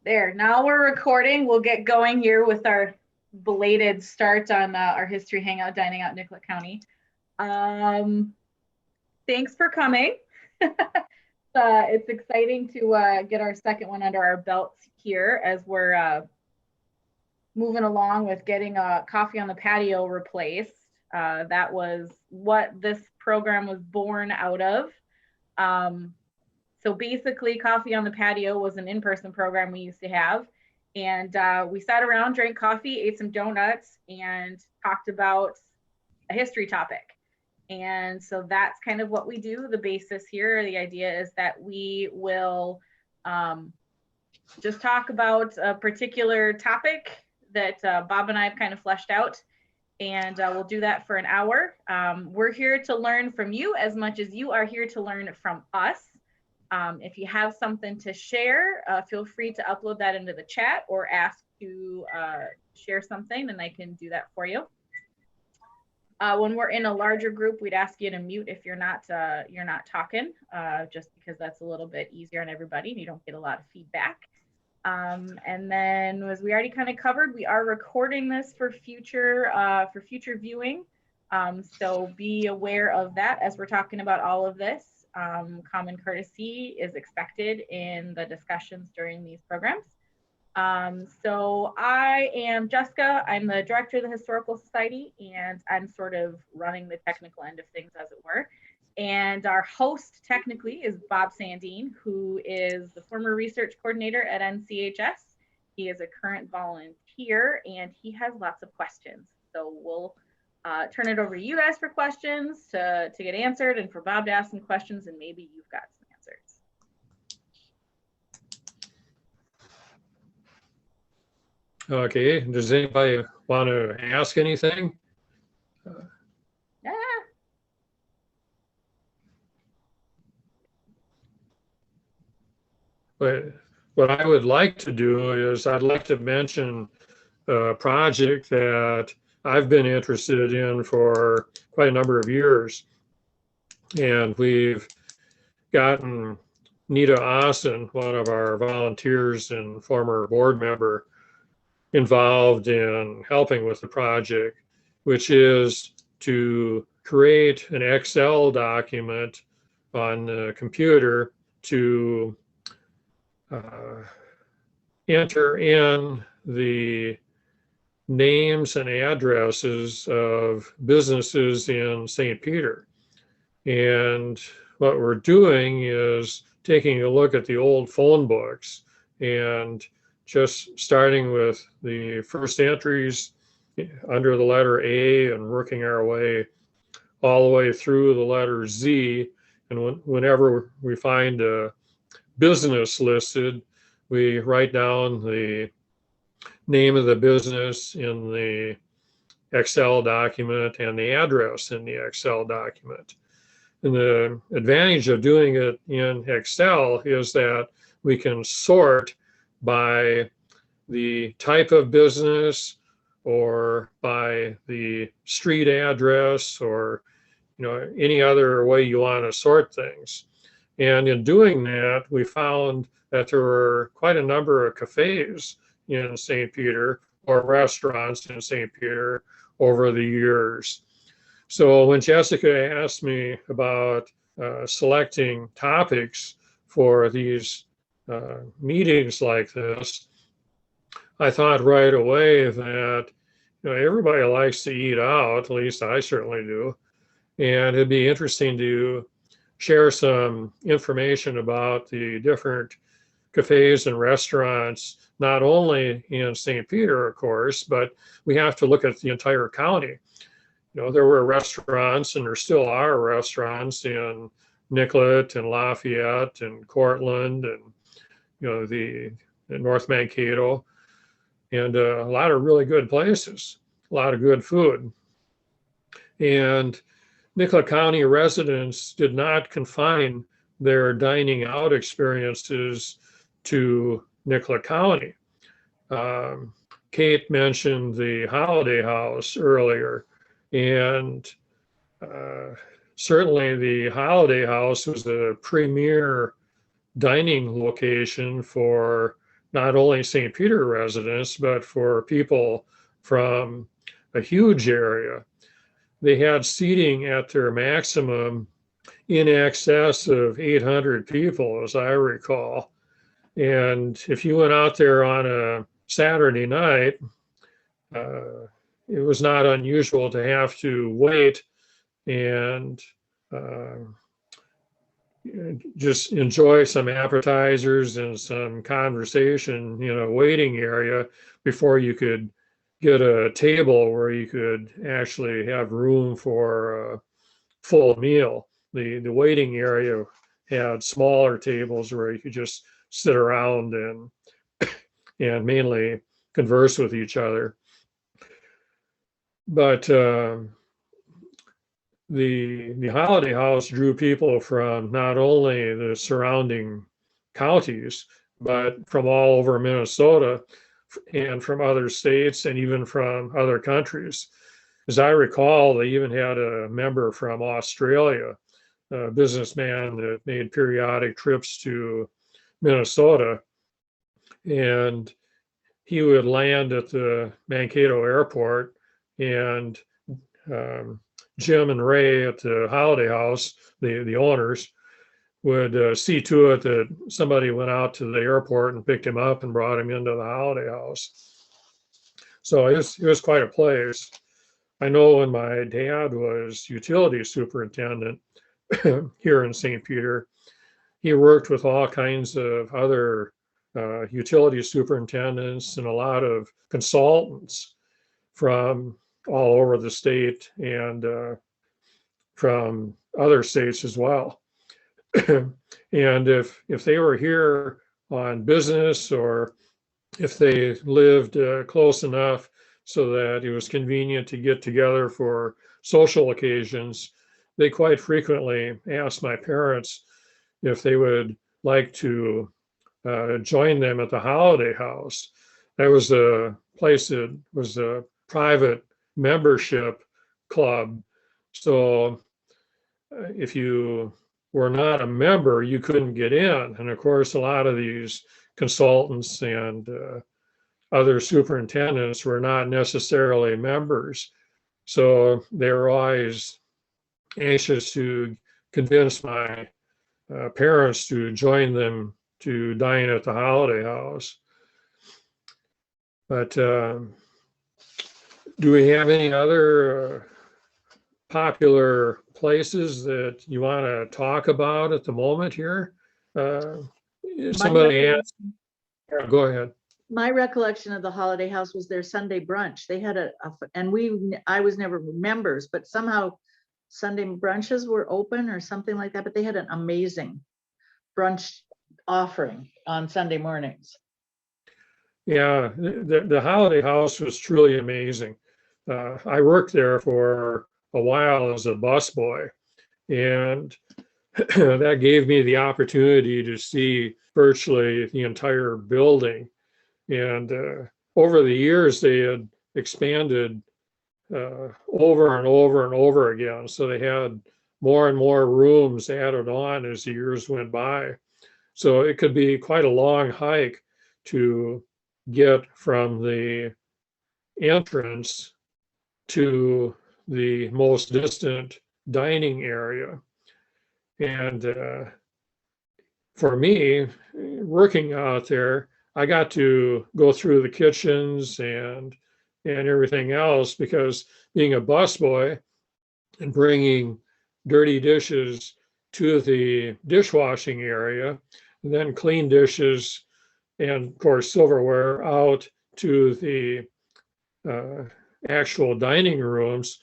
There, now we're recording. We'll get going here with our belated start on our history hangout, dining out Nicollet County. Um, Thanks for coming. It's exciting to get our second one under our belts here as we're moving along with getting coffee on the patio replaced. That was what this program was born out of. Um, so basically, Coffee on the Patio was an in-person program we used to have. And we sat around, drank coffee, ate some donuts, and talked about a history topic. And so that's kind of what we do. The basis here, the idea is that we will just talk about a particular topic that Bob and I have kind of fleshed out. And we'll do that for an hour. We're here to learn from you as much as you are here to learn from us. If you have something to share, feel free to upload that into the chat or ask to share something and I can do that for you. When we're in a larger group, we'd ask you to mute if you're not talking, just because that's a little bit easier on everybody and you don't get a lot of feedback. And then, as we already kind of covered, we are recording this for future viewing. So be aware of that as we're talking about all of this. Common courtesy is expected in the discussions during these programs. So I am Jessica. I'm the director of the Historical Society, and I'm sort of running the technical end of things, as it were. And our host technically is Bob Sandine, who is the former research coordinator at NCHS. He is a current volunteer and he has lots of questions. So we'll turn it over to you guys for questions to get answered and for Bob to ask some questions, and maybe you've got some answers. Okay, does anybody want to ask anything? Yeah. But what I would like to do is I'd like to mention a project that I've been interested in for quite a number of years. And we've gotten Nita Austin, one of our volunteers and former board member, involved in helping with the project, which is to create an Excel document on the computer to enter in the names and addresses of businesses in St. Peter. And what we're doing is taking a look at the old phone books and just starting with the first entries under the letter A and working our way all the way through the letter Z. And whenever we find a business listed, we write down the name of the business in the Excel document and the address in the Excel document. And the advantage of doing it in Excel is that we can sort by the type of business or by the street address or any other way you want to sort things. And in doing that, we found that there were quite a number of cafes in St. Peter or restaurants in St. Peter over the years. So when Jessica asked me about selecting topics for these meetings like this, I thought right away that everybody likes to eat out, at least I certainly do, and it'd be interesting to share some information about the different cafes and restaurants, not only in St. Peter, of course, but we have to look at the entire county. There were restaurants, and there still are restaurants in Nicollet and Lafayette and Cortland and the North Mankato, and a lot of really good places, a lot of good food. And Nicollet County residents did not confine their dining out experiences to Nicollet County. Kate mentioned the Holiday House earlier, and certainly the Holiday House was a premier dining location for not only St. Peter residents, but for people from a huge area. They had seating at their maximum in excess of 800 people, as I recall. And if you went out there on a Saturday night, it was not unusual to have to wait and uh, just enjoy some appetizers and some conversation in a waiting area before you could get a table where you could actually have room for a full meal. The waiting area had smaller tables where you could just sit around and mainly converse with each other. But the Holiday House drew people from not only the surrounding counties, but from all over Minnesota and from other states and even from other countries. As I recall, they even had a member from Australia, a businessman that made periodic trips to Minnesota, and he would land at the Mankato airport, and Jim and Ray at the Holiday House, the owners, would see to it that somebody went out to the airport and picked him up and brought him into the Holiday House. So it was quite a place. I know when my dad was utility superintendent here in St. Peter, he worked with all kinds of other utility superintendents and a lot of consultants from all over the state and from other states as well. And if they were here on business, or if they lived close enough so that it was convenient to get together for social occasions, they quite frequently asked my parents if they would like to join them at the Holiday House. That was a place that was a private membership club. So if you were not a member, you couldn't get in. And of course, a lot of these consultants and other superintendents were not necessarily members. So they were always anxious to convince my parents to join them to dine at the Holiday House. But do we have any other popular places that you want to talk about at the moment here? Somebody asked. Yeah, go ahead. My recollection of the Holiday House was their Sunday brunch. They had I was never members, but somehow Sunday brunches were open or something like that, but they had an amazing brunch offering on Sunday mornings. Yeah, the Holiday House was truly amazing. I worked there for a while as a busboy, and that gave me the opportunity to see virtually the entire building. And over the years, they had expanded over and over and over again. So they had more and more rooms added on as the years went by. So it could be quite a long hike to get from the entrance to the most distant dining area. And for me, working out there, I got to go through the kitchens and everything else, because being a busboy and bringing dirty dishes to the dishwashing area, and then clean dishes and of course silverware out to the actual dining rooms.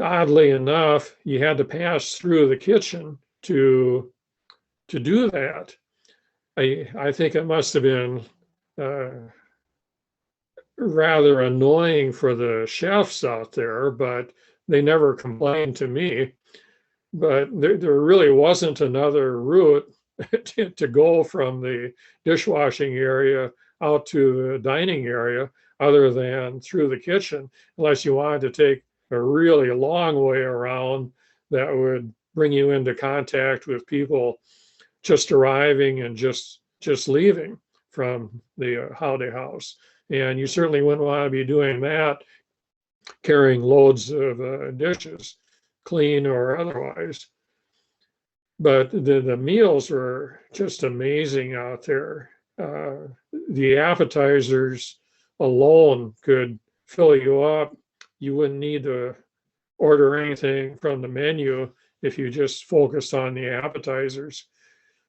Oddly enough, you had to pass through the kitchen to do that. I think it must have been rather annoying for the chefs out there, but they never complained to me. But there really wasn't another route to go from the dishwashing area out to the dining area other than through the kitchen, unless you wanted to take a really long way around that would bring you into contact with people just arriving and just leaving from the holiday house. And you certainly wouldn't want to be doing that, carrying loads of dishes, clean or otherwise. But the meals were just amazing out there. The appetizers alone could fill you up. You wouldn't need to order anything from the menu if you just focused on the appetizers.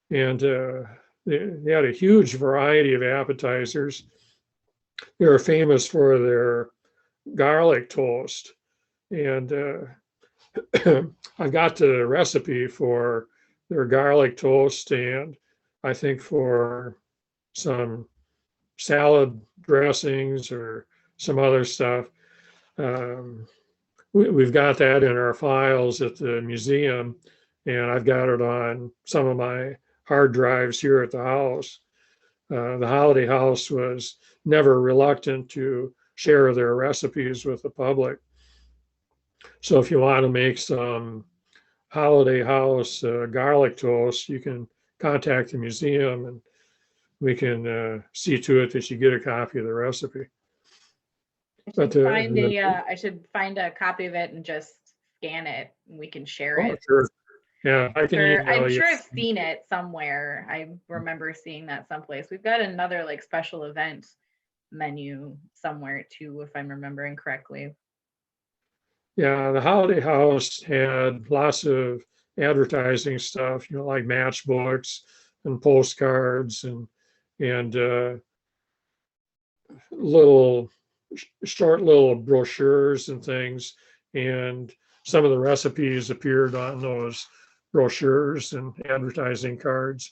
And they had a huge variety of appetizers. They were famous for their garlic toast. And I got the recipe for their garlic toast, and I think for some salad dressings or some other stuff. We've got that in our files at the museum, and I've got it on some of my hard drives here at the house. The Holiday House was never reluctant to share their recipes with the public. So if you want to make some Holiday House garlic toast, you can contact the museum and we can see to it that you get a copy of the recipe. I should find a copy of it and just scan it and we can share it. Sure. Yeah, I can email I'm you. sure I've seen it somewhere. I remember seeing that someplace. We've got another like special event menu somewhere too, if I'm remembering correctly. Yeah, the Holiday House had lots of advertising stuff, like matchbooks and postcards and short little brochures and things. And some of the recipes appeared on those brochures and advertising cards.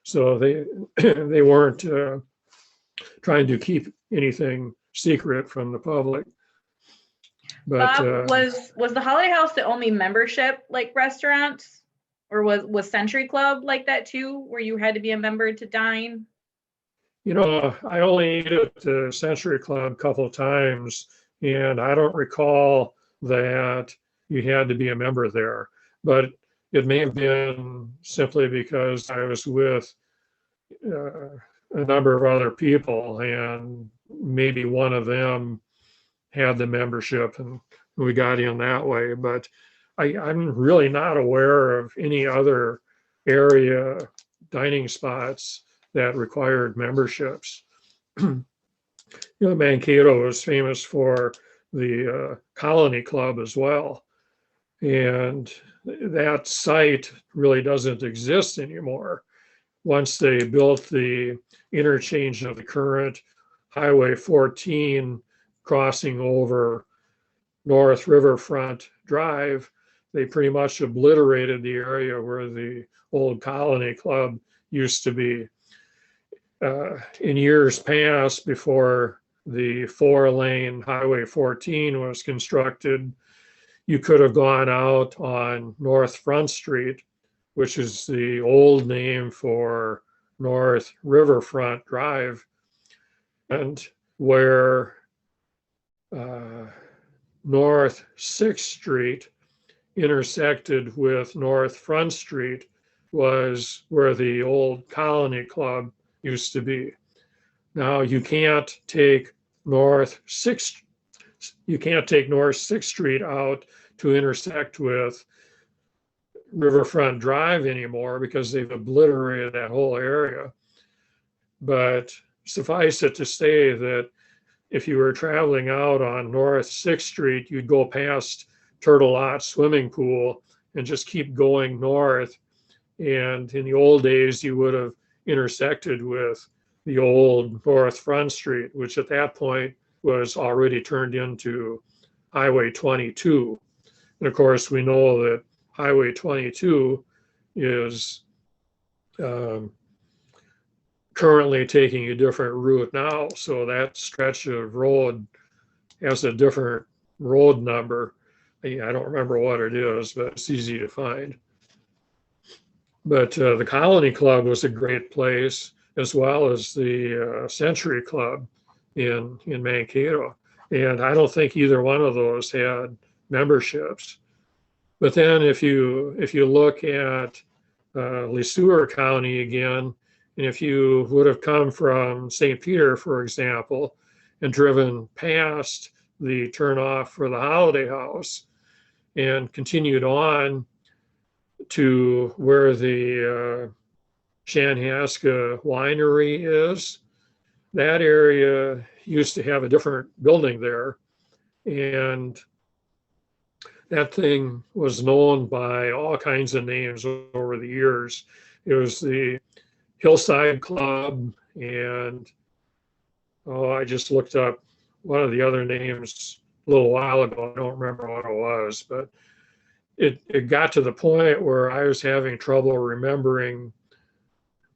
So they weren't trying to keep anything secret from the public. But was the Holiday House the only membership like restaurant, or was Century Club like that too, where you had to be a member to dine? I only ate at the Century Club a couple of times, and I don't recall that you had to be a member there. But it may have been simply because I was with a number of other people, and maybe one of them had the membership and we got in that way. But I'm really not aware of any other area dining spots that required memberships. Mankato was famous for the Colony Club as well. And that site really doesn't exist anymore. Once they built the interchange of the current Highway 14 crossing over North Riverfront Drive, they pretty much obliterated the area where the old Colony Club used to be. In years past, before the 4-lane Highway 14 was constructed, you could have gone out on North Front Street, which is the old name for North Riverfront Drive, and where North 6th Street intersected with North Front Street was where the old Colony Club used to be. Now you can't take North 6th Street out to intersect with Riverfront Drive anymore because they've obliterated that whole area. But suffice it to say that if you were traveling out on North 6th Street, you'd go past Turtle Lot Swimming Pool and just keep going north. And in the old days, you would have intersected with the old North Front Street, which at that point was already turned into Highway 22. And of course, we know that Highway 22 is currently taking a different route now. So that stretch of road has a different road number. I don't remember what it is, but it's easy to find. But the Colony Club was a great place, as well as the Century Club in Mankato. And I don't think either one of those had memberships. But then if you look at LeSueur County again, And if you would have come from St. Peter, for example, and driven past the turnoff for the Holiday House and continued on to where the Chanhaska winery is, that area used to have a different building there. And that thing was known by all kinds of names over the years. It was the Hillside Club, and I just looked up one of the other names a little while ago. I don't remember what it was, but it got to the point where I was having trouble remembering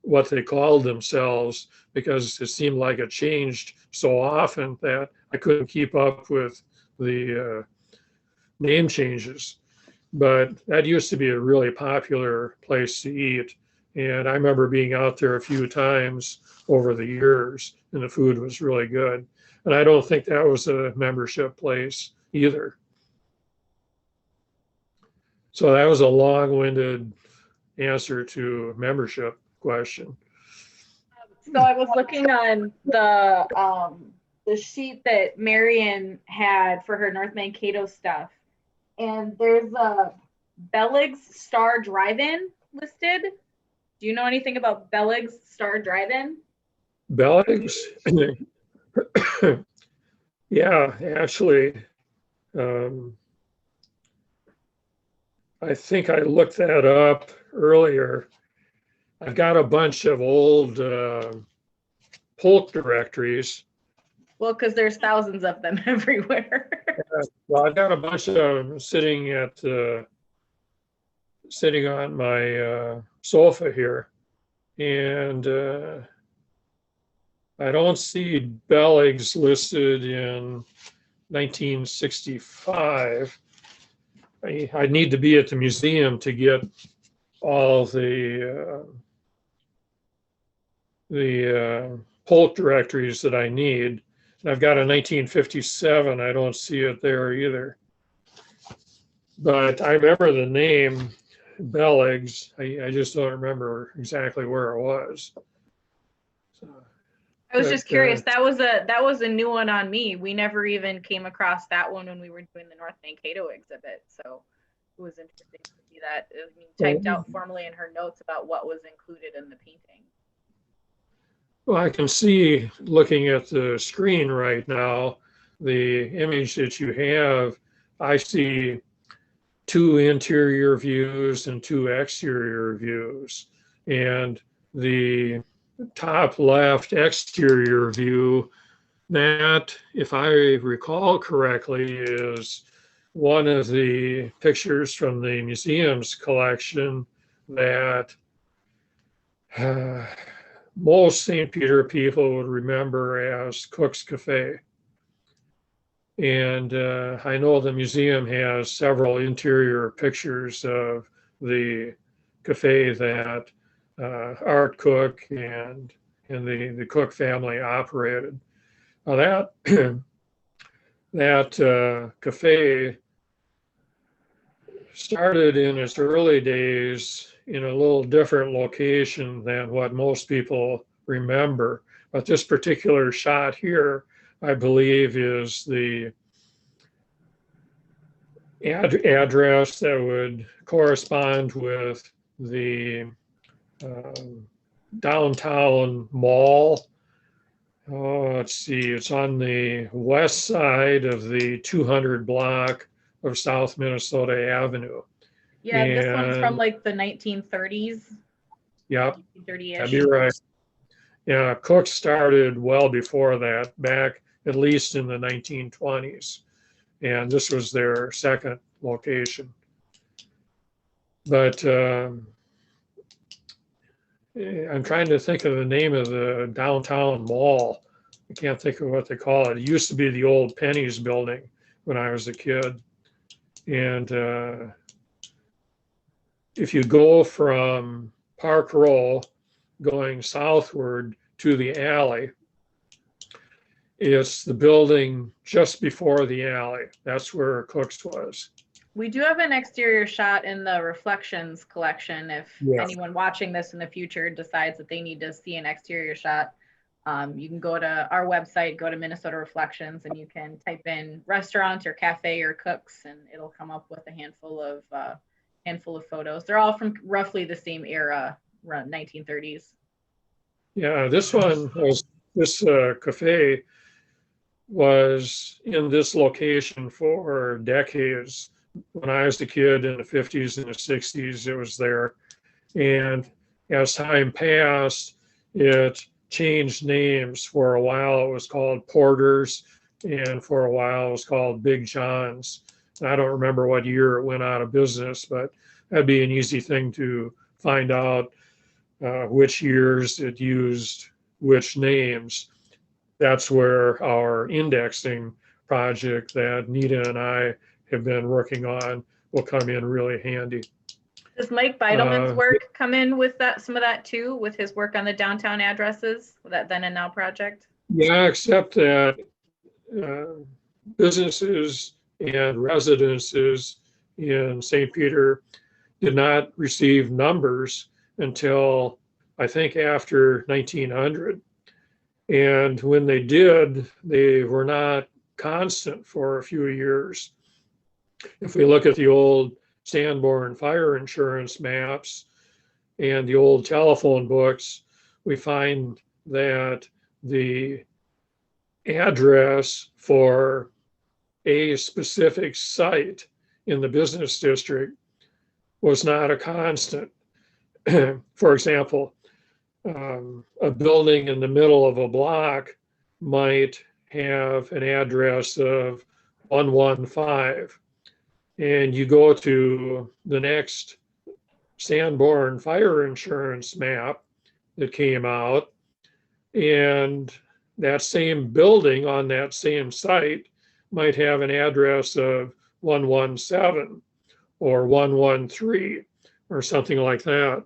what they called themselves because it seemed like it changed so often that I couldn't keep up with the name changes. But that used to be a really popular place to eat. And I remember being out there a few times over the years, and the food was really good. And I don't think that was a membership place either. So that was a long-winded answer to a membership question. So I was looking on the sheet that Marion had for her North Mankato stuff, and there's a Bellig's Star Drive-In listed. Do you know anything about Bellig's Star Drive-In? Bellig's? Yeah, actually, I think I looked that up earlier. I've got a bunch of old polk directories. Well, because there's thousands of them everywhere. Well, I've got a bunch of them sitting on my sofa here, and I don't see Bellig's listed in 1965. I need to be at the museum to get all the polk directories that I need. And I've got a 1957. I don't see it there either. But I remember the name Bellig's. I just don't remember exactly where it was. So, I was just curious. That was a new one on me. We never even came across that one when we were doing the North Mankato exhibit. So it was interesting to see that typed out formally in her notes about what was included in the painting. Well, I can see, looking at the screen right now, the image that you have, I see 2 interior views and 2 exterior views. And the top left exterior view, that, if I recall correctly, is one of the pictures from the museum's collection that most St. Peter people would remember as Cook's Cafe. And I know the museum has several interior pictures of the cafe that Art Cook and the Cook family operated. Now that cafe started in its early days in a little different location than what most people remember. But this particular shot here, I believe, is the address that would correspond with the downtown mall. Let's see, it's on the west side of the 200 block of South Minnesota Avenue. Yeah, this one's from like the 1930s. Yep, 1930-ish. that'd be right. Yeah, Cook started well before that, back at least in the 1920s. And this was their second location. But I'm trying to think of the name of the downtown mall. I can't think of what they call it. It used to be the old Penny's building when I was a kid. And if you go from Park Row going southward to the alley, it's the building just before the alley. That's where Cook's was. We do have an exterior shot in the reflections collection. If Yeah. anyone watching this in the future decides that they need to see an exterior shot, you can go to our website, go to Minnesota Reflections, and you can type in restaurant or cafe or cooks, and it'll come up with a handful of photos. They're all from roughly the same era, around 1930s. Yeah, this cafe was in this location for decades. When I was a kid in the 50s and the 60s, it was there. And as time passed, it changed names. For a while, it was called Porter's, and for a while, it was called Big John's. I don't remember what year it went out of business, but that'd be an easy thing to find out which years it used which names. That's where our indexing project that Nita and I have been working on will come in really handy. Does Mike Beidelman's work come in with that, some of that too, with his work on the downtown addresses, that Then and Now project? Yeah, except that businesses and residences in St. Peter did not receive numbers until I think after 1900. And when they did, they were not constant for a few years. If we look at the old Sanborn fire insurance maps and the old telephone books, we find that the address for a specific site in the business district was not a constant. For example, a building in the middle of a block might have an address of 115, and you go to the next Sanborn fire insurance map that came out, and that same building on that same site might have an address of 117 or 113 or something like that.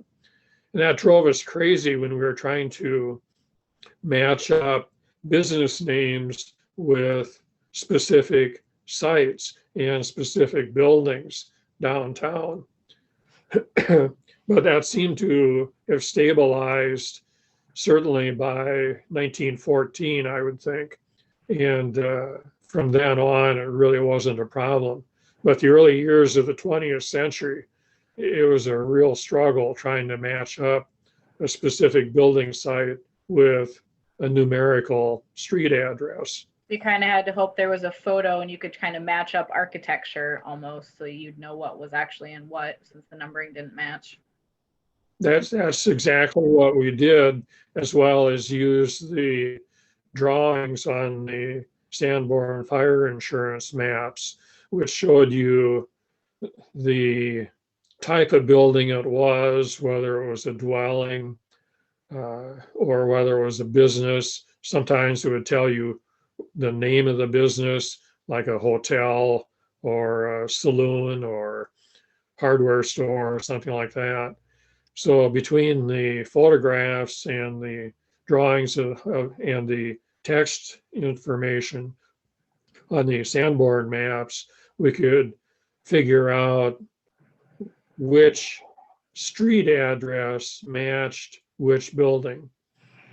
And that drove us crazy when we were trying to match up business names with specific sites and specific buildings downtown. But that seemed to have stabilized certainly by 1914, I would think. And from then on, it really wasn't a problem. But the early years of the 20th century, it was a real struggle trying to match up a specific building site with a numerical street address. You kind of had to hope there was a photo and you could kind of match up architecture almost, so you'd know what was actually in what, since the numbering didn't match. That's exactly what we did, as well as use the drawings on the Sanborn fire insurance maps, which showed you the type of building it was, whether it was a dwelling or whether it was a business. Sometimes it would tell you the name of the business, like a hotel or a saloon or hardware store or something like that. So between the photographs and the drawings and the text information on the Sanborn maps, we could figure out which street address matched which building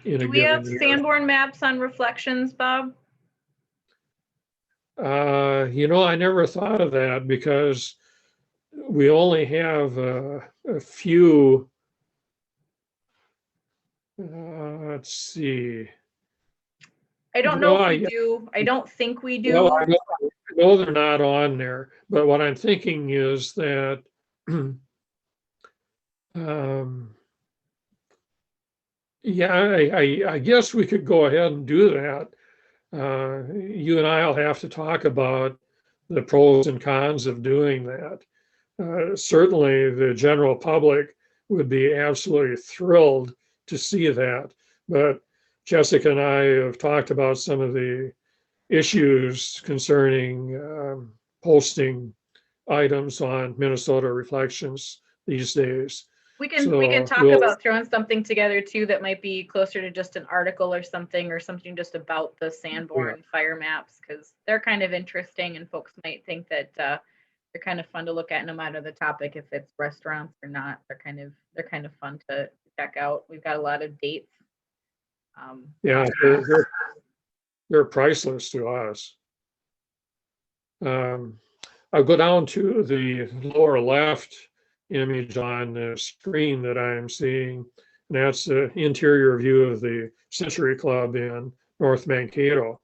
in a given year. Do we have Sanborn maps on Reflections, Bob? I never thought of that because we only have a few. Let's see. I don't know if we do. I don't think we do. Well, I know they're not on there, but what I'm thinking is that yeah, I guess we could go ahead and do that. You and I will have to talk about the pros and cons of doing that. Certainly, the general public would be absolutely thrilled to see that. But Jessica and I have talked about some of the issues concerning posting items on Minnesota Reflections these days. We can talk about throwing something together too that might be closer to just an article or something just about the Sanborn fire maps, because they're kind of interesting and folks might think that They're kind of fun to look at no matter the topic, if it's restaurants or not. They're kind of fun to check out. We've got a lot of dates. Yeah, they're priceless to us. I'll go down to the lower left image on the screen that I'm seeing, and that's the interior view of the Century Club in North Mankato.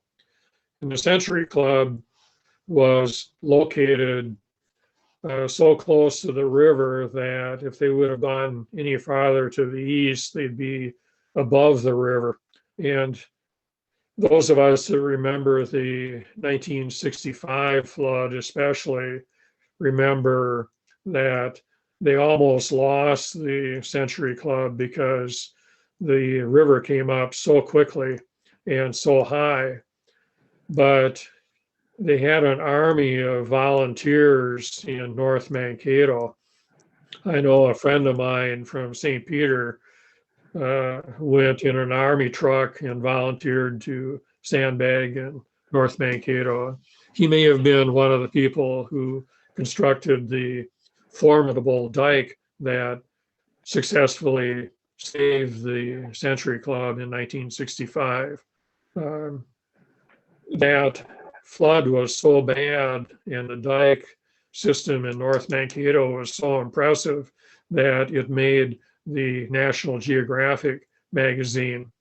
And the Century Club was located so close to the river that if they would have gone any farther to the east, they'd be above the river. And those of us that remember the 1965 flood especially remember that they almost lost the Century Club because the river came up so quickly and so high. But they had an army of volunteers in North Mankato. I know a friend of mine from St. Peter went in an army truck and volunteered to sandbag in North Mankato. He may have been one of the people who constructed the formidable dike that successfully saved the Century Club in 1965. That flood was so bad and the dike system in North Mankato was so impressive that it made the National Geographic magazine.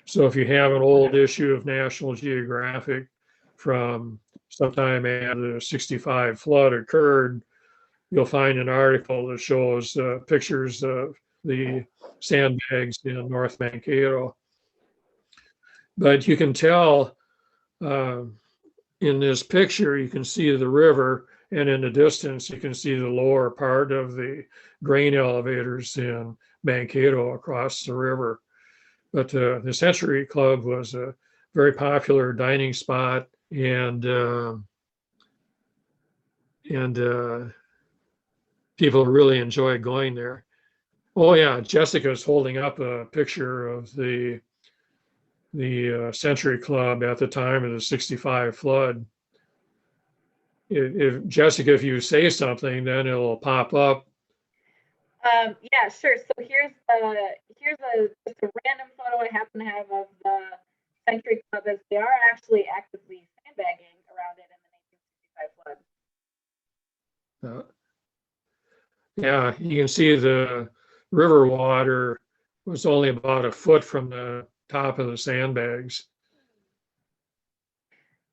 So if you have an old issue of National Geographic from sometime after the 65 flood occurred, you'll find an article that shows pictures of the sandbags in North Mankato. But you can tell in this picture, you can see the river, and in the distance, you can see the lower part of the grain elevators in Mankato across the river. But the Century Club was a very popular dining spot, and people really enjoyed going there. Oh yeah, Jessica's holding up a picture of the Century Club at the time of the 65 flood. If Jessica, if you say something, then it'll pop up. Yeah, sure. So here's just a random photo I happen to have of the Century Club, as they are actually actively sandbagging around it in the 1965 flood. Yeah, you can see the river water was only about a foot from the top of the sandbags.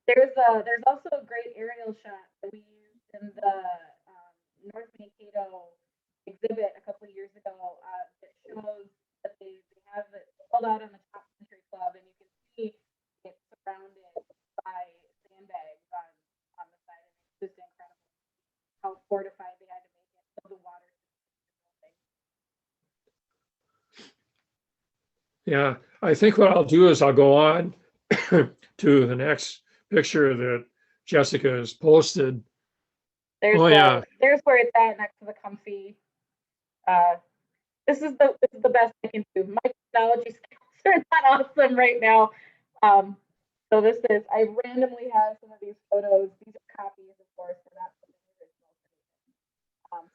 There's also a great aerial shot that we used in the North Mankato exhibit a couple of years ago that shows that they have it pulled out on the top Century Club, and you can see it's surrounded by sandbags on the side. And it's just incredible how fortified they had to make it so the water. Yeah, I think what I'll do is I'll go on to the next picture that Jessica has posted. There's there's where it's at next to the comfy. This is the best I can do. My technology skills are not awesome right now. So this is, I randomly have some of these photos. These are copies, of course, they're not from the original.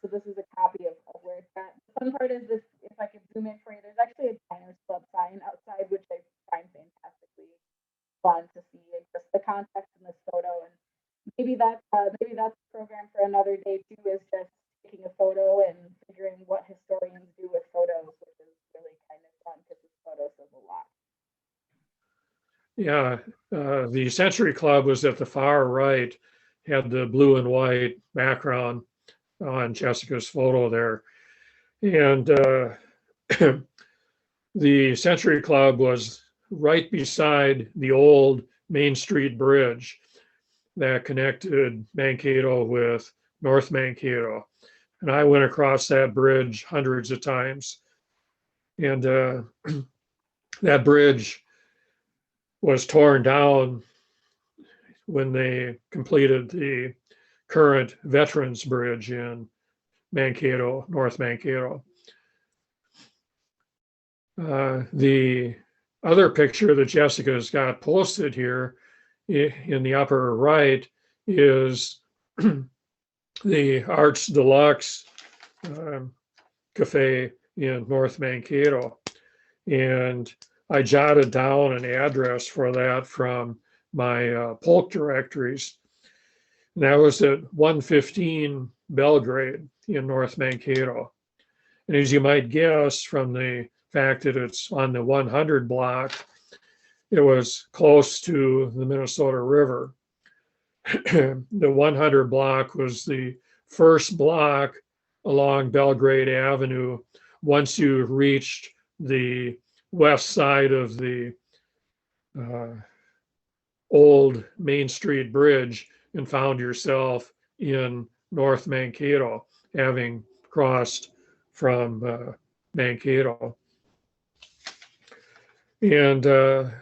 So this is a copy of where it's at. The fun part is this, if I could zoom in for you, there's actually a Diners Club sign outside, which I find fantastically fun to see. And just the context in this photo, and maybe that's a program for another day too, is just taking a photo and figuring what historians do with photos, which is really kind of fun because this photo says a lot. Yeah, the Century Club was at the far right, had the blue and white background on Jessica's photo there. And the Century Club was right beside the old Main Street Bridge that connected Mankato with North Mankato. And I went across that bridge hundreds of times. And that bridge was torn down when they completed the current Veterans Bridge in Mankato, North Mankato. The other picture that Jessica's got posted here in the upper right is the Arts Deluxe Cafe in North Mankato. And I jotted down an address for that from my Polk directories. And that was at 115 Belgrade in North Mankato. And as you might guess from the fact that it's on the 100 block, it was close to the Minnesota River. The 100 block was the first block along Belgrade Avenue once you reached the west side of the old Main Street Bridge and found yourself in North Mankato, having crossed from Mankato. And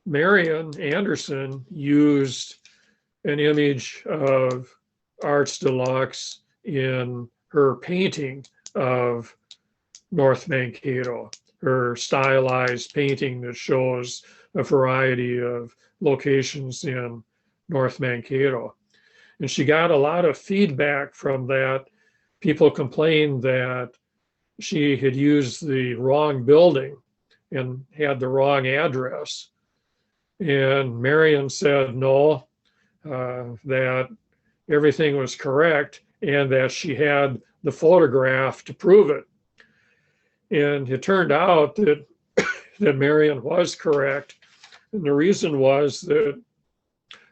Marion Anderson used an image of Arts Deluxe in her painting of North Mankato, her stylized painting that shows a variety of locations in North Mankato. And she got a lot of feedback from that. People complained that she had used the wrong building and had the wrong address. And Marion said no, that everything was correct and that she had the photograph to prove it. And it turned out that, that Marion was correct. And the reason was that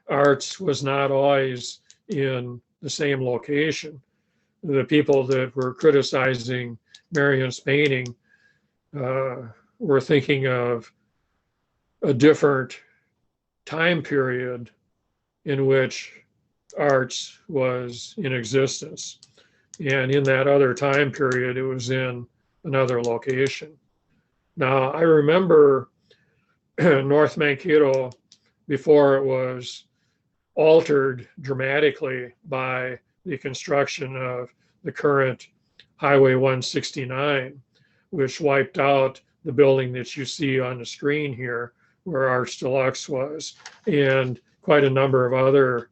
Arts was not always in the same location. The people that were criticizing Marion's painting were thinking of a different time period in which Arts was in existence. And in that other time period, it was in another location. Now, I remember North Mankato before it was altered dramatically by the construction of the current Highway 169, which wiped out the building that you see on the screen here, where Arts Deluxe was, and quite a number of other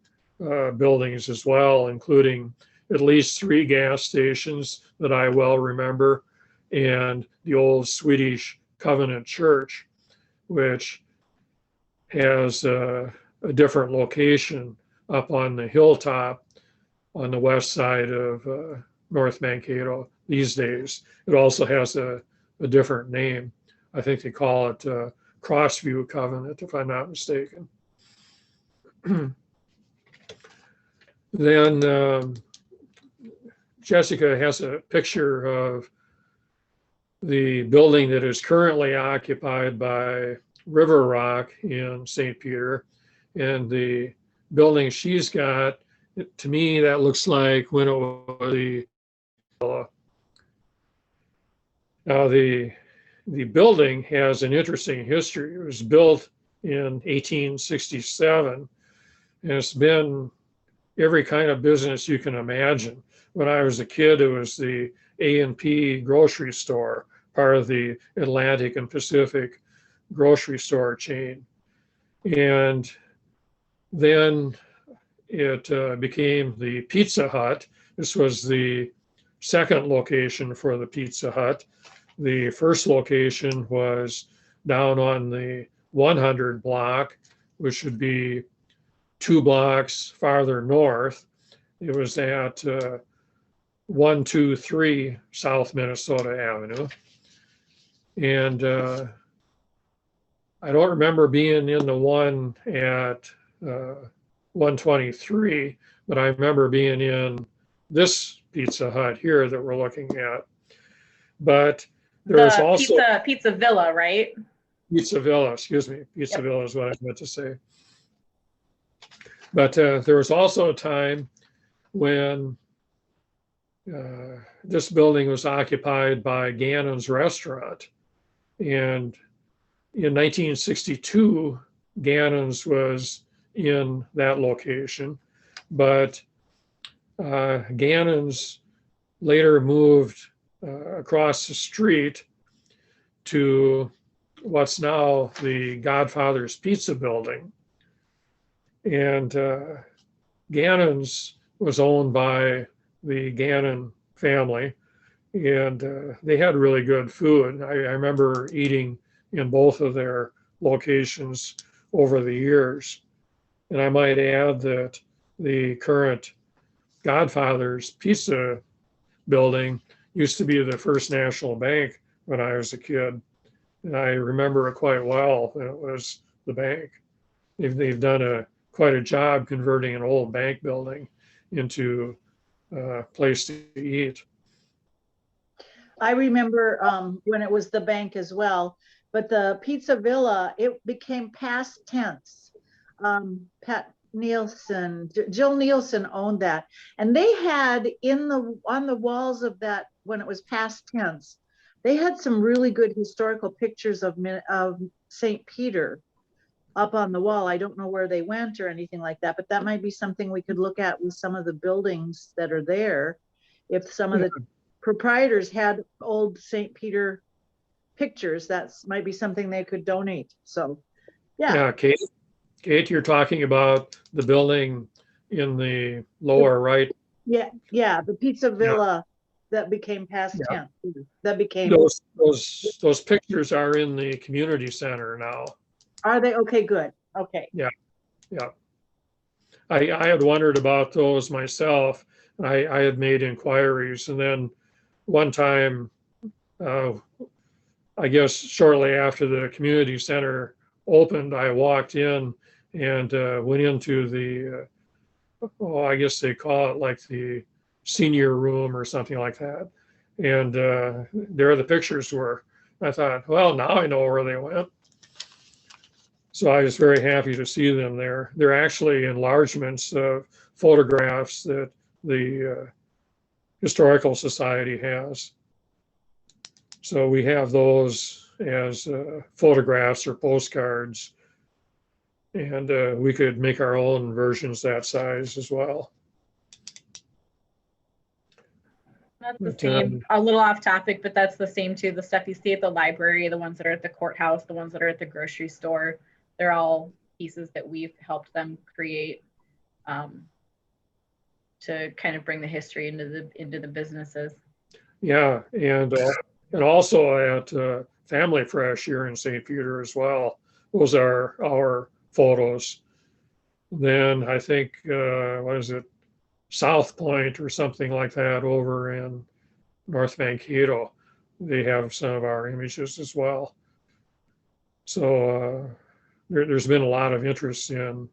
buildings as well, including at least 3 gas stations that I well remember, and the old Swedish Covenant Church, which has a different location up on the hilltop on the west side of North Mankato these days. It also has a different name. I think they call it Crossview Covenant, if I'm not mistaken. Then Jessica has a picture of the building that is currently occupied by River Rock in St. Peter. And the building she's got, to me, that looks like when it was the, now the building has an interesting history. It was built in 1867, and it's been every kind of business you can imagine. When I was a kid, it was the A&P grocery store, part of the Atlantic and Pacific grocery store chain. And then it became the Pizza Hut. This was the second location for the Pizza Hut. The first location was down on the 100 block, which would be 2 blocks farther north. It was at 123 South Minnesota Avenue. And I don't remember being in the one at 123, but I remember being in this Pizza Hut here that we're looking at. But there's also Pizza Villa, right? Pizza Villa, excuse me. Pizza Villa is what I meant to say. But there was also a time when this building was occupied by Gannon's Restaurant. And in 1962, Gannon's was in that location, but Gannon's later moved across the street to what's now the Godfather's Pizza building. And Gannon's was owned by the Gannon family, and they had really good food. I remember eating in both of their locations over the years. And I might add that the current Godfather's Pizza building used to be the First National Bank when I was a kid. And I remember it quite well when it was the bank. They've done quite a job converting an old bank building into a place to eat. I remember when it was the bank as well, but the Pizza Villa, it became past tense. Pat Nielsen, Jill Nielsen owned that. And they had on the walls of that, when it was past tense, they had some really good historical pictures of St. Peter up on the wall. I don't know where they went or anything like that, but that might be something we could look at with some of the buildings that are there. If some of the proprietors had old St. Peter pictures, that might be something they could donate. So, yeah. Yeah, Kate, you're talking about the building in the lower right. Yeah, the Pizza Villa that became past Yeah. tense. That became. Those pictures are in the community center now. Are they? Okay, good. Okay. Yeah. I had wondered about those myself. I had made inquiries, and then one time, I guess shortly after the community center opened, I walked in and went into the, I guess they call it like the senior room or something like that. And there the pictures were. I thought, well, now I know where they went. So I was very happy to see them there. They're actually enlargements of photographs that the Historical Society has. So we have those as photographs or postcards, and we could make our own versions that size as well. That's the same, a little off topic, but that's the same too. The stuff you see at the library, the ones that are at the courthouse, the ones that are at the grocery store, they're all pieces that we've helped them create to kind of bring the history into the businesses. Yeah, and also at Family Fresh here in St. Peter as well. Those are our photos. Then I think what is it, South Point or something like that over in North Mankato. They have some of our images as well. So there's been a lot of interest in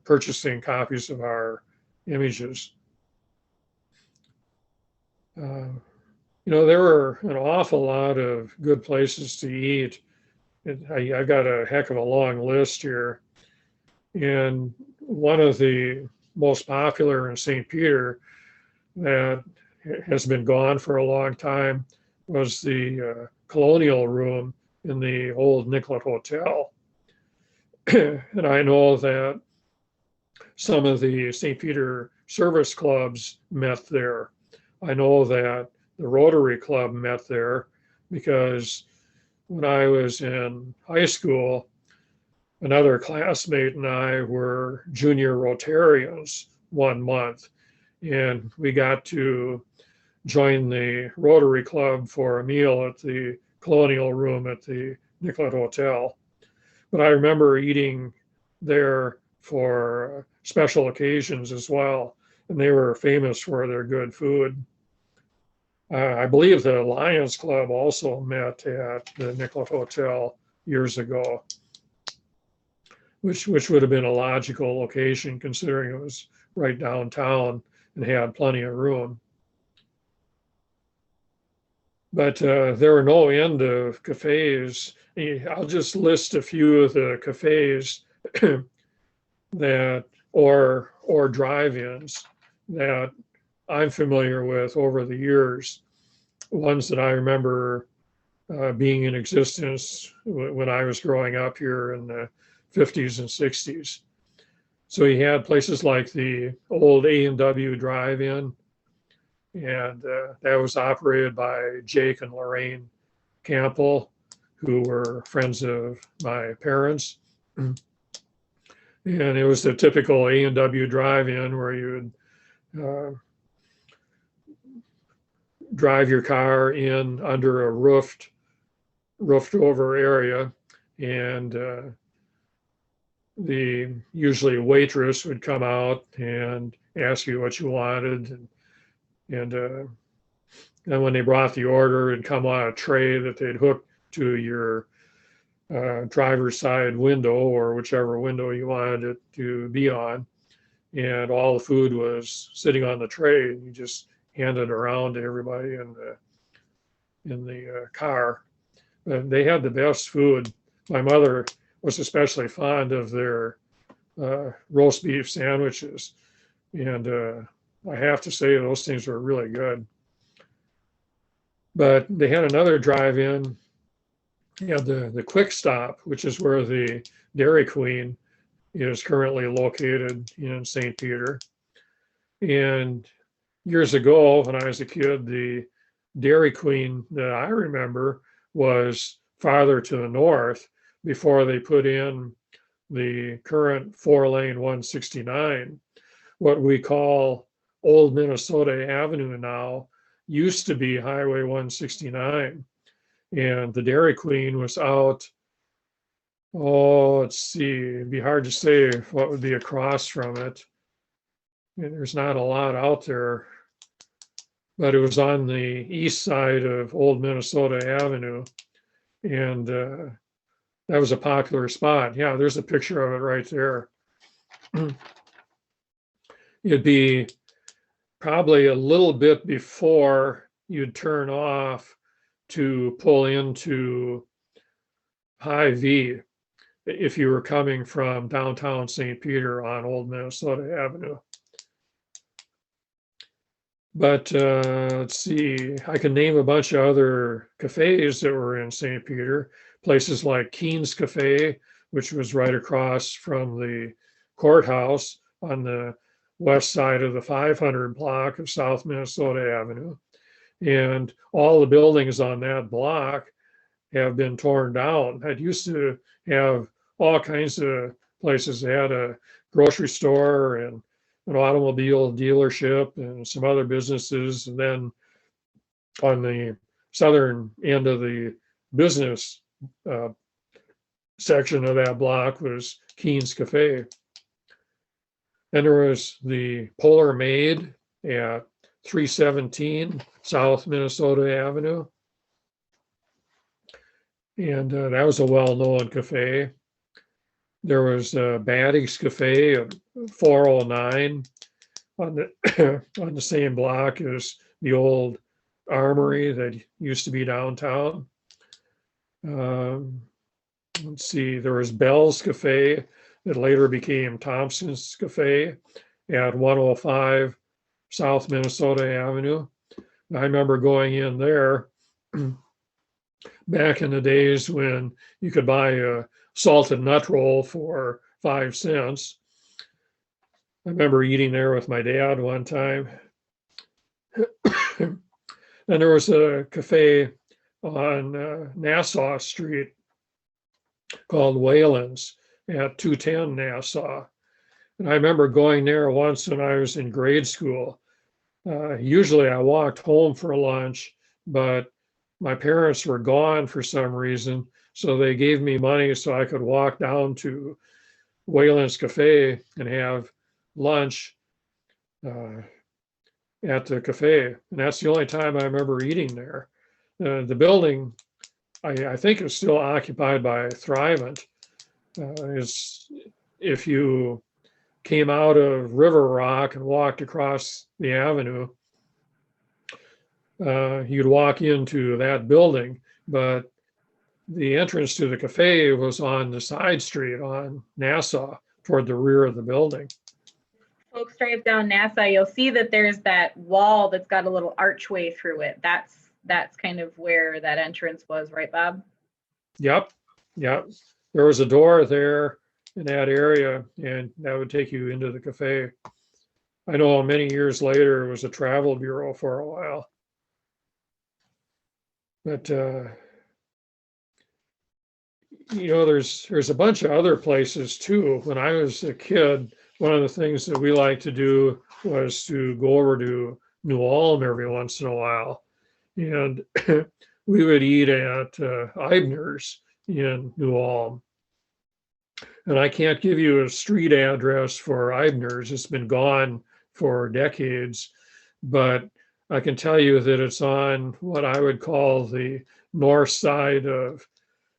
purchasing copies of our images. There were an awful lot of good places to eat. I've got a heck of a long list here. And one of the most popular in St. Peter that has been gone for a long time was the Colonial Room in the old Nicollet Hotel. And I know that some of the St. Peter service clubs met there. I know that the Rotary Club met there because when I was in high school, another classmate and I were junior Rotarians one month, and we got to join the Rotary Club for a meal at the Colonial Room at the Nicollet Hotel. But I remember eating there for special occasions as well, and they were famous for their good food. I believe the Lions Club also met at the Nicollet Hotel years ago, which would have been a logical location considering it was right downtown and had plenty of room. But there were no end of cafes. I'll just list a few of the cafes that or drive-ins that I'm familiar with over the years. Ones that I remember being in existence when I was growing up here in the 50s and 60s. So you had places like the old A&W drive-in, and that was operated by Jake and Lorraine Campbell, who were friends of my parents. And it was the typical A&W drive-in where you would drive your car in under a roofed over area, and the usually waitress would come out and ask you what you wanted, and when they brought the order, it'd come on a tray that they'd hook to your driver's side window, or whichever window you wanted it to be on, and all the food was sitting on the tray, and you just hand it around to everybody in the car. And they had the best food. My mother was especially fond of their roast beef sandwiches, and I have to say those things were really good. But they had another drive-in. You had the Quick Stop, which is where the Dairy Queen is currently located in St. Peter. And years ago, when I was a kid, the Dairy Queen that I remember was farther to the north before they put in the current 4-lane 169. What we call Old Minnesota Avenue now used to be Highway 169. And the Dairy Queen was out, oh, let's see, it'd be hard to say what would be across from it. And there's not a lot out there, but it was on the east side of Old Minnesota Avenue. And that was a popular spot. Yeah, there's a picture of it right there. It'd be probably a little bit before you'd turn off to pull into Hy-Vee if you were coming from downtown St. Peter on Old Minnesota Avenue. But let's see, I can name a bunch of other cafes that were in St. Peter, places like Keen's Cafe, which was right across from the courthouse on the west side of the 500 block of South Minnesota Avenue. And all the buildings on that block have been torn down. It used to have all kinds of places. They had a grocery store and an automobile dealership and some other businesses. And then on the southern end of the business section of that block was Keen's Cafe. Then there was the Polar Maid at 317 South Minnesota Avenue. And that was a well-known cafe. There was Batty's Cafe at 409 on the same block as the old armory that used to be downtown. Let's see, there was Bell's Cafe that later became Thompson's Cafe at 105 South Minnesota Avenue. I remember going in there back in the days when you could buy a salted nut roll for 5 cents. I remember eating there with my dad one time. And there was a cafe on Nassau Street called Whalen's at 210 Nassau. And I remember going there once when I was in grade school. Usually I walked home for lunch, but my parents were gone for some reason. So they gave me money so I could walk down to Whalen's Cafe and have lunch at the cafe. And that's the only time I remember eating there. The building, I think, is still occupied by Thrivent. If you came out of River Rock and walked across the avenue, you'd walk into that building, but the entrance to the cafe was on the side street on Nassau toward the rear of the building. Folks drive down Nassau, you'll see that there's that wall that's got a little archway through it. That's kind of where that entrance was, right, Bob? Yep. There was a door there in that area, and that would take you into the cafe. I know many years later it was a travel bureau for a while. But there's a bunch of other places too. When I was a kid, one of the things that we liked to do was to go over to New Ulm every once in a while. and we would eat at Eibner's in New Ulm. And I can't give you a street address for Eibner's. It's been gone for decades, but I can tell you that it's on what I would call the north side of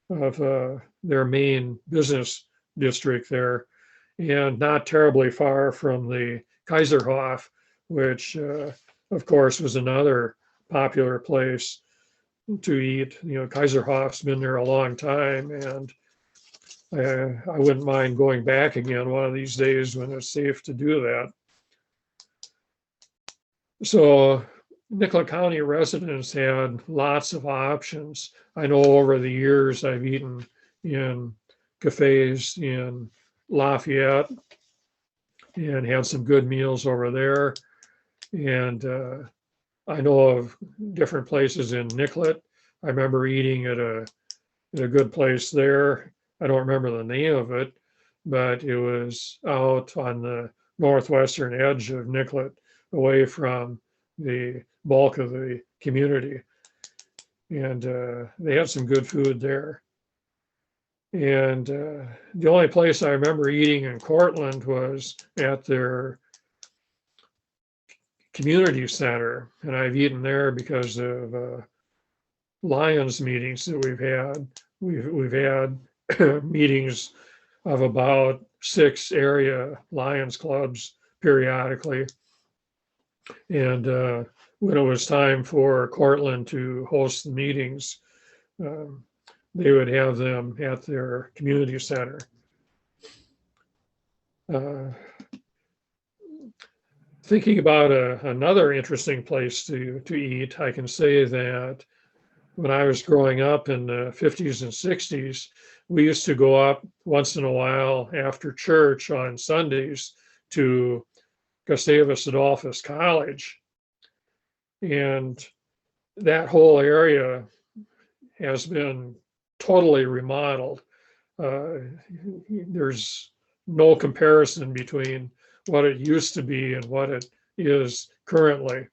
their main business district there, and not terribly far from the Kaiserhof, which of course was another popular place to eat. You know, Kaiserhof's been there a long time, and I wouldn't mind going back again one of these days when it's safe to do that. So Nicollet County residents had lots of options. I know over the years I've eaten in cafes in Lafayette and had some good meals over there. And I know of different places in Nicollet. I remember eating at a good place there. I don't remember the name of it, but it was out on the northwestern edge of Nicollet, away from the bulk of the community. And they had some good food there. And the only place I remember eating in Cortland was at their community center. And I've eaten there because of Lions meetings that we've had. We've had meetings of about 6 area Lions clubs periodically. And when it was time for Cortland to host the meetings, they would have them at their community center. Thinking about another interesting place to eat, I can say that when I was growing up in the 50s and 60s, we used to go up once in a while after church on Sundays to Gustavus Adolphus College. And that whole area has been totally remodeled. There's no comparison between what it used to be and what it is currently.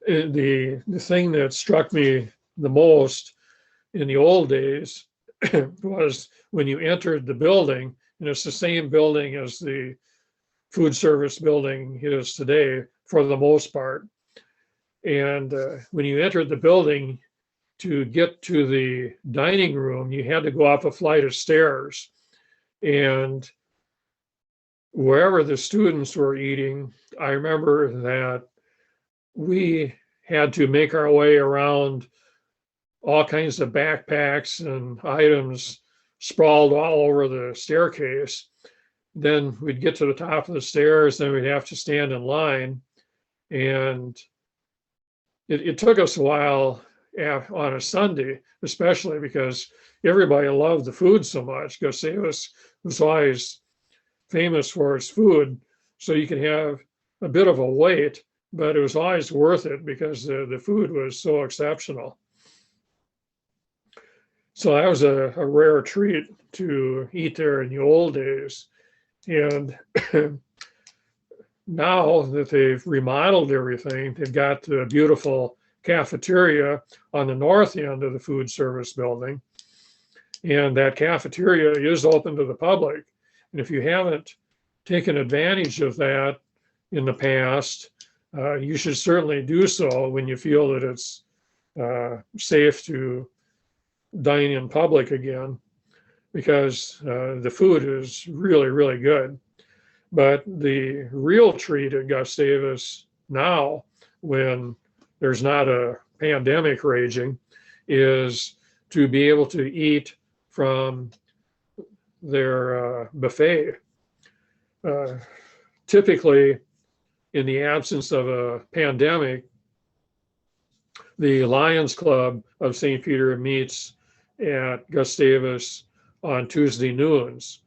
The thing that struck me the most in the old days was when you entered the building, and it's the same building as the food service building is today for the most part. And when you entered the building, to get to the dining room, you had to go up a flight of stairs. And wherever the students were eating, I remember that we had to make our way around all kinds of backpacks and items sprawled all over the staircase. Then we'd get to the top of the stairs, then we'd have to stand in line. And it took us a while on a Sunday, especially because everybody loved the food so much. Gustavus was always famous for its food, so you could have a bit of a wait, but it was always worth it because the food was so exceptional. So that was a rare treat to eat there in the old days. And now that they've remodeled everything, they've got the beautiful cafeteria on the north end of the food service building. And that cafeteria is open to the public. And if you haven't taken advantage of that in the past, you should certainly do so when you feel that it's safe to dine in public again, because the food is really, really good. But the real treat at Gustavus now, when there's not a pandemic raging, is to be able to eat from their buffet. Typically, in the absence of a pandemic, the Lions Club of St. Peter meets at Gustavus on Tuesday noons.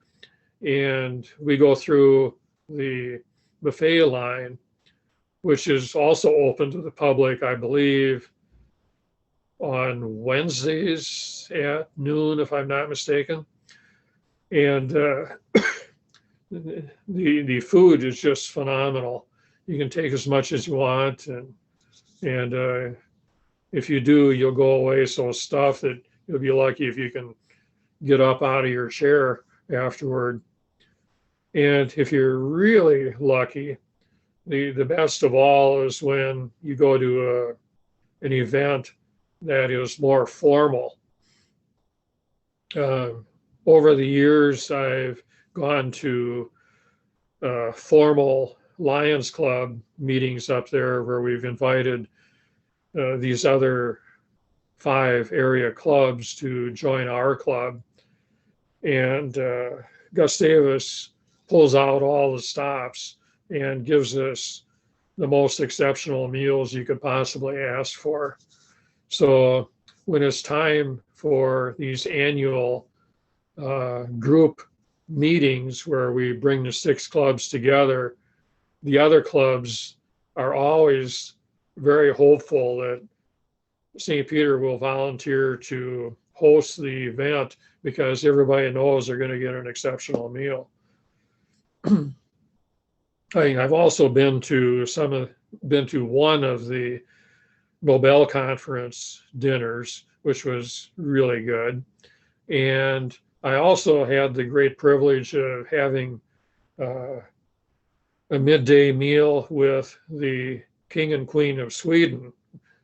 And we go through the buffet line, which is also open to the public, I believe, on Wednesdays at noon, if I'm not mistaken. And the food is just phenomenal. You can take as much as you want, and if you do, you'll go away so stuffed that you'll be lucky if you can get up out of your chair afterward. And if you're really lucky, the best of all is when you go to an event that is more formal. Over the years, I've gone to formal Lions Club meetings up there where we've invited these other 5 area clubs to join our club. And Gustavus pulls out all the stops and gives us the most exceptional meals you could possibly ask for. So when it's time for these annual group meetings where we bring the 6 clubs together, the other clubs are always very hopeful that St. Peter will volunteer to host the event because everybody knows they're going to get an exceptional meal. I've also been to one of the Nobel Conference dinners, which was really good. And I also had the great privilege of having a midday meal with the King and Queen of Sweden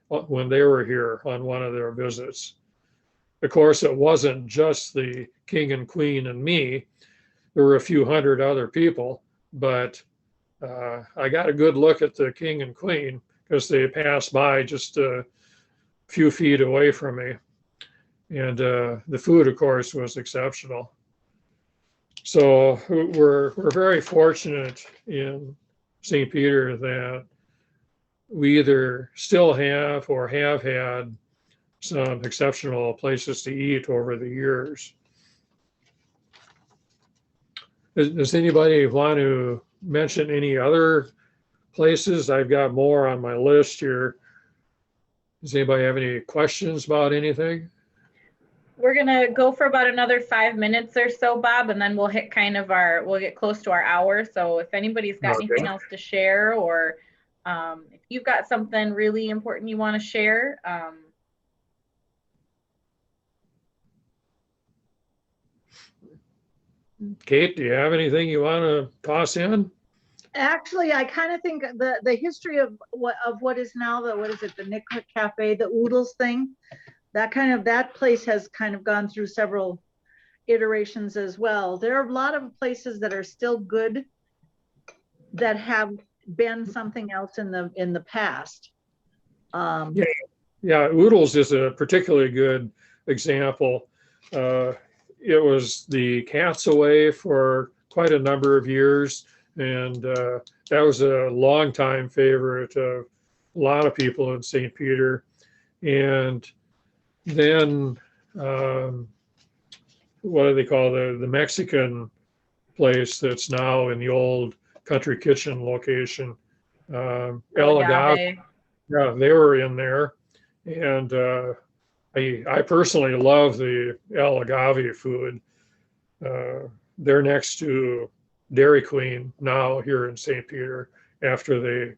when they were here on one of their visits. Of course, it wasn't just the King and Queen and me. There were a few hundred other people, but I got a good look at the King and Queen because they passed by just a few feet away from me. And the food, of course, was exceptional. So we're very fortunate in St. Peter that we either still have or have had some exceptional places to eat over the years. Does anybody want to mention any other places? I've got more on my list here. Does anybody have any questions about anything? We're gonna go for about another 5 minutes or so, Bob, and then we'll hit we'll get close to our hour. So if anybody's got anything else to share, or if you've got something really important you want to share, Kate, do you have anything you want to toss in? Actually, I kind of think the history of what is now the Nicollet Cafe, the Oodles thing, that place has kind of gone through several iterations as well. There are a lot of places that are still good that have been something else in the past. Yeah, Oodles is a particularly good example. It was the Cat's Away for quite a number of years, and that was a longtime favorite of a lot of people in St. Peter. And then what do they call the Mexican place that's now in the old Country Kitchen location? El Agave. Yeah, they were in there. And I personally love the El Agave food. They're next to Dairy Queen now here in St. Peter after they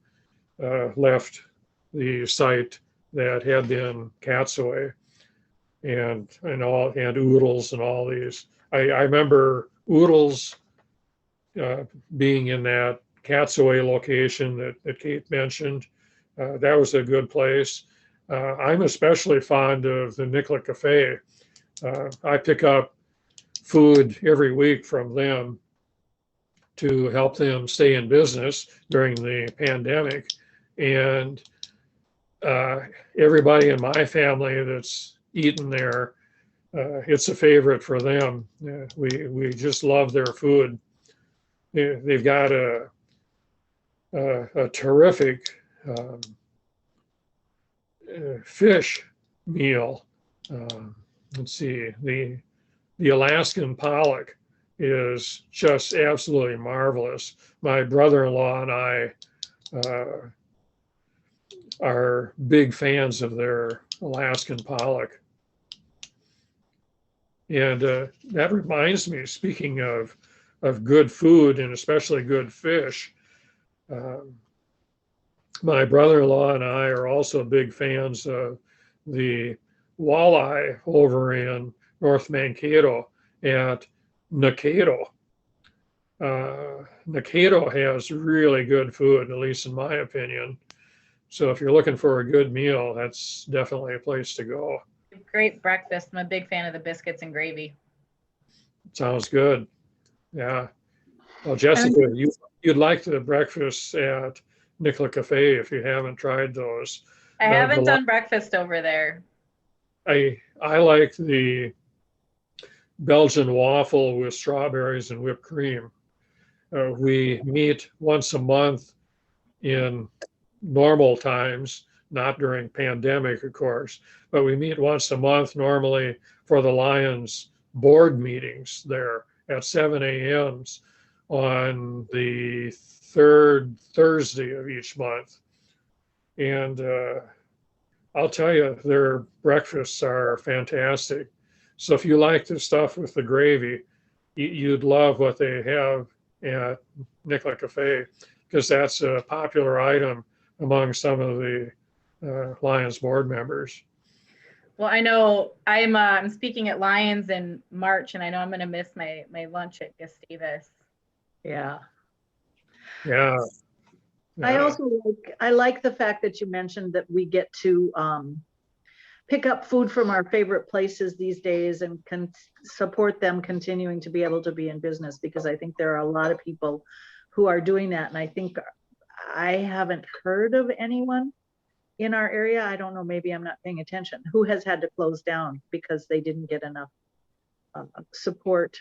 left the site that had been Cat's Away, and Oodles and all these. I remember Oodles being in that Cat's Away location that Kate mentioned. That was a good place. I'm especially fond of the Nicollet Cafe. I pick up food every week from them to help them stay in business during the pandemic. And everybody in my family that's eaten there, it's a favorite for them. We just love their food. They've got a terrific fish meal. Let's see, the Alaskan pollock is just absolutely marvelous. My brother-in-law and I are big fans of their Alaskan pollock. And that reminds me, speaking of good food and especially good fish, my brother-in-law and I are also big fans of the walleye over in North Mankato at Nicollet. Nicollet has really good food, at least in my opinion. So if you're looking for a good meal, that's definitely a place to go. Great breakfast. I'm a big fan of the biscuits and gravy. Sounds good. Yeah. Well, Jessica, you'd like the breakfast at Nicollet Cafe if you haven't tried those. I haven't done breakfast over there. I like the Belgian waffle with strawberries and whipped cream. We meet once a month in normal times, not during pandemic, of course, but we meet once a month normally for the Lions board meetings there at 7 a.m. on the third Thursday of each month. And I'll tell you, their breakfasts are fantastic. So if you like the stuff with the gravy, you'd love what they have at Nicollet Cafe, because that's a popular item among some of the Lions board members. Well, I know I'm speaking at Lions in March, and I know I'm going to miss my lunch at Gustavus. Yeah. Yeah. I like the fact that you mentioned that we get to pick up food from our favorite places these days and can support them continuing to be able to be in business, because I think there are a lot of people who are doing that. And I think I haven't heard of anyone in our area, I don't know, maybe I'm not paying attention, who has had to close down because they didn't get enough support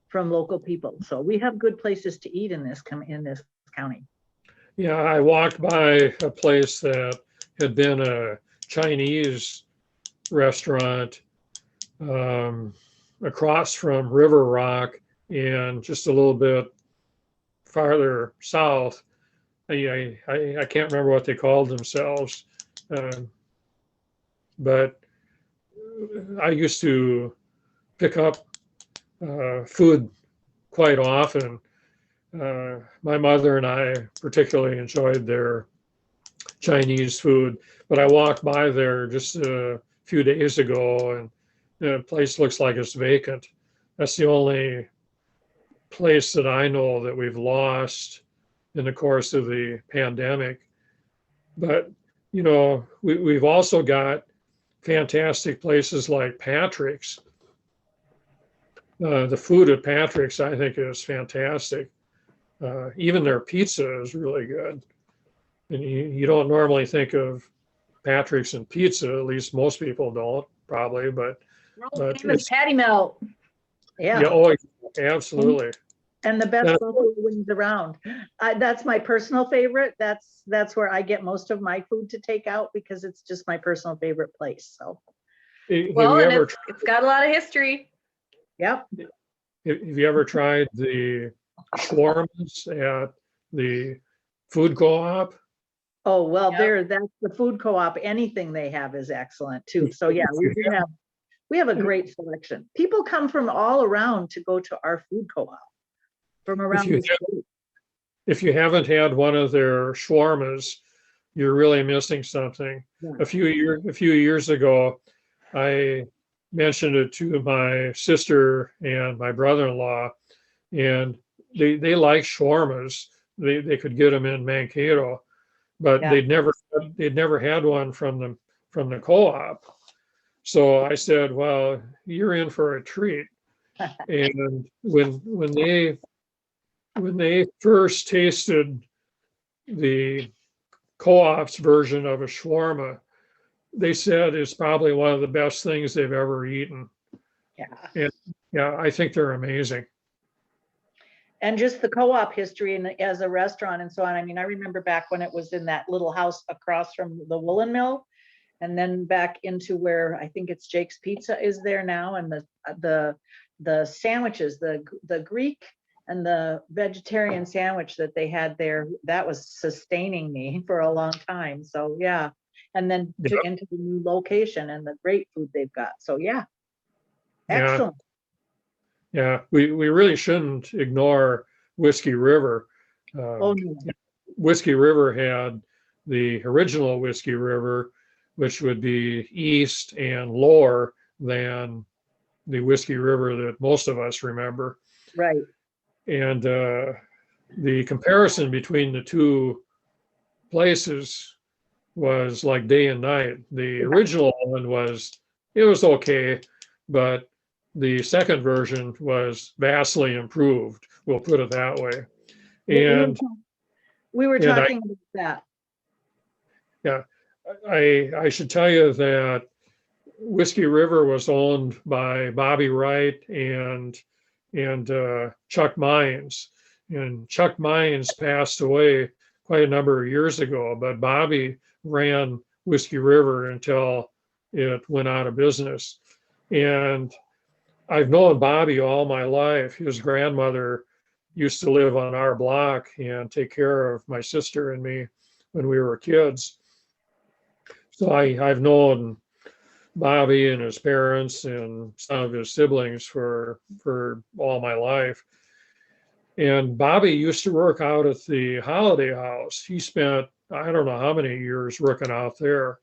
from local people. So we have good places to eat in this county. Yeah, I walked by a place that had been a Chinese restaurant across from River Rock and just a little bit farther south. I can't remember what they called themselves, but I used to pick up food quite often. My mother and I particularly enjoyed their Chinese food, but I walked by there just a few days ago and the place looks like it's vacant. That's the only place that I know that we've lost in the course of the pandemic. But, you know, we've also got fantastic places like Patrick's. The food at Patrick's, I think, is fantastic. Even their pizza is really good. And you don't normally think of Patrick's and pizza, at least most people don't, probably, but it's patty melt. Yeah. Oh, absolutely. And the best buffalo wings around. That's my personal favorite. That's where I get most of my food to take out, because it's just my personal favorite place. So, well, and it's got a lot of history. Yep. Have you ever tried the shawarmas at the food co-op? Oh, well, yep. That's the food co-op. Anything they have is excellent too. So yeah, we have a great selection. People come from all around to go to our food co-op from around the state. If you haven't had one of their shawarmas, you're really missing something. Yeah. A few years ago, I mentioned it to my sister and my brother-in-law, and they like shawarmas. They could get them in Mankato, but yeah, they'd never had one from the co-op. So I said, well, you're in for a treat. And when they first tasted the co-op's version of a shawarma, they said it's probably one of the best things they've ever eaten. Yeah. And yeah, I think they're amazing. And just the co-op history and as a restaurant and so on. I mean, I remember back when it was in that little house across from the woolen mill, and then back into where I think it's Jake's Pizza is there now, and the sandwiches, the Greek and the vegetarian sandwich that they had there, that was sustaining me for a long time. So yeah, and then into the new location and the great food they've got. So yeah, excellent. Yeah, we really shouldn't ignore Whiskey River. Oh, no. Whiskey River had the original Whiskey River, which would be east and lower than the Whiskey River that most of us remember. Right. And the comparison between the two places was like day and night. The original one it was okay, but the second version was vastly improved. We'll put it that way. And we were and talking about that. Yeah, I should tell you that Whiskey River was owned by Bobby Wright and Chuck Mines. And Chuck Mines passed away quite a number of years ago, but Bobby ran Whiskey River until it went out of business. And I've known Bobby all my life. His grandmother used to live on our block and take care of my sister and me when we were kids. So I've known Bobby and his parents and some of his siblings for all my life. And Bobby used to work out at the Holiday House. He spent, I don't know how many years working out there,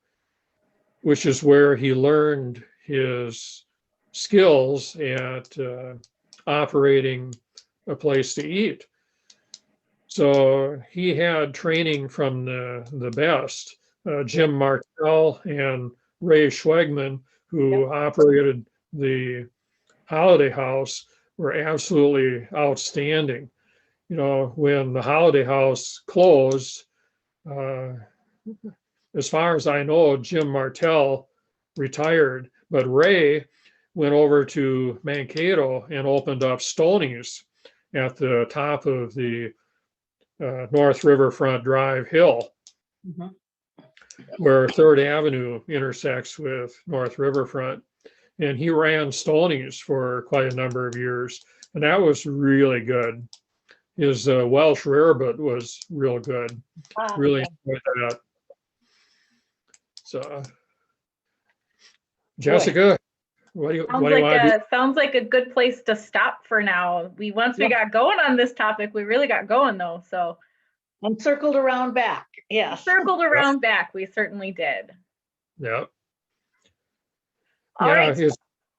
which is where he learned his skills at operating a place to eat. So he had training from the best. Jim Martell and Ray Schwegman, who operated the Holiday House, were absolutely outstanding. You know, when the Holiday House closed, as far as I know, Jim Martell retired, but Ray went over to Mankato and opened up Stoney's at the top of the North Riverfront Drive hill, where 3rd Avenue intersects with North Riverfront. And he ran Stoney's for quite a number of years, and that was really good. His Welsh rarebit was real good. Really enjoyed that. So, Jessica, what do you want to do? Sounds like a good place to stop for now. Once we got going on this topic, we really got going though. So, and circled around back. Yeah, circled around back. We certainly did. Yeah. All right.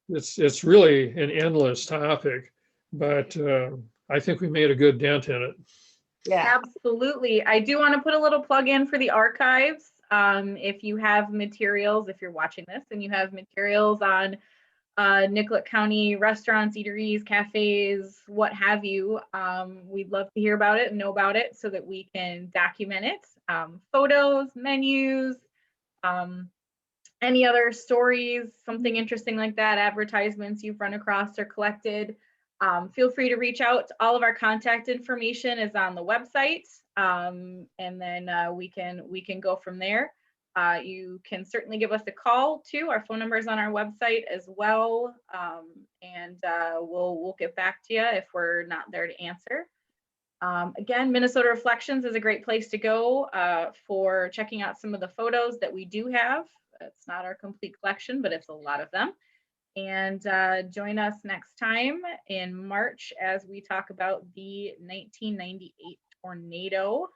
It's really an endless topic, but I think we made a good dent in it. Yeah, absolutely. I do want to put a little plug in for the archives. If you have materials, if you're watching this and you have materials on Nicollet County restaurants, eateries, cafes, what have you, we'd love to hear about it and know about it so that we can document it. Photos, menus, any other stories, something interesting like that, advertisements you've run across or collected. Feel free to reach out. All of our contact information is on the website, and then we can go from there. You can certainly give us a call too. Our phone number is on our website as well, and we'll get back to you if we're not there to answer. Again, Minnesota Reflections is a great place to go for checking out some of the photos that we do have. It's not our complete collection, but it's a lot of them. And join us next time in March as we talk about the 1998 tornado.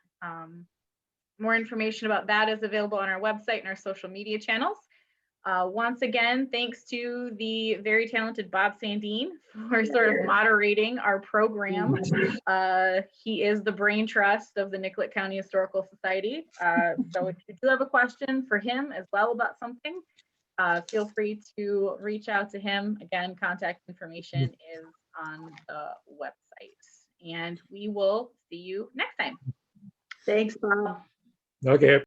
More information about that is available on our website and our social media channels. Once again, thanks to the very talented Bob Sandine for sort of moderating our program. He is the brain trust of the Nicollet County Historical Society. So if you do have a question for him as well about something, feel free to reach out to him. Again, contact information is on the website. And we will see you next time. Thanks, Bob. Okay.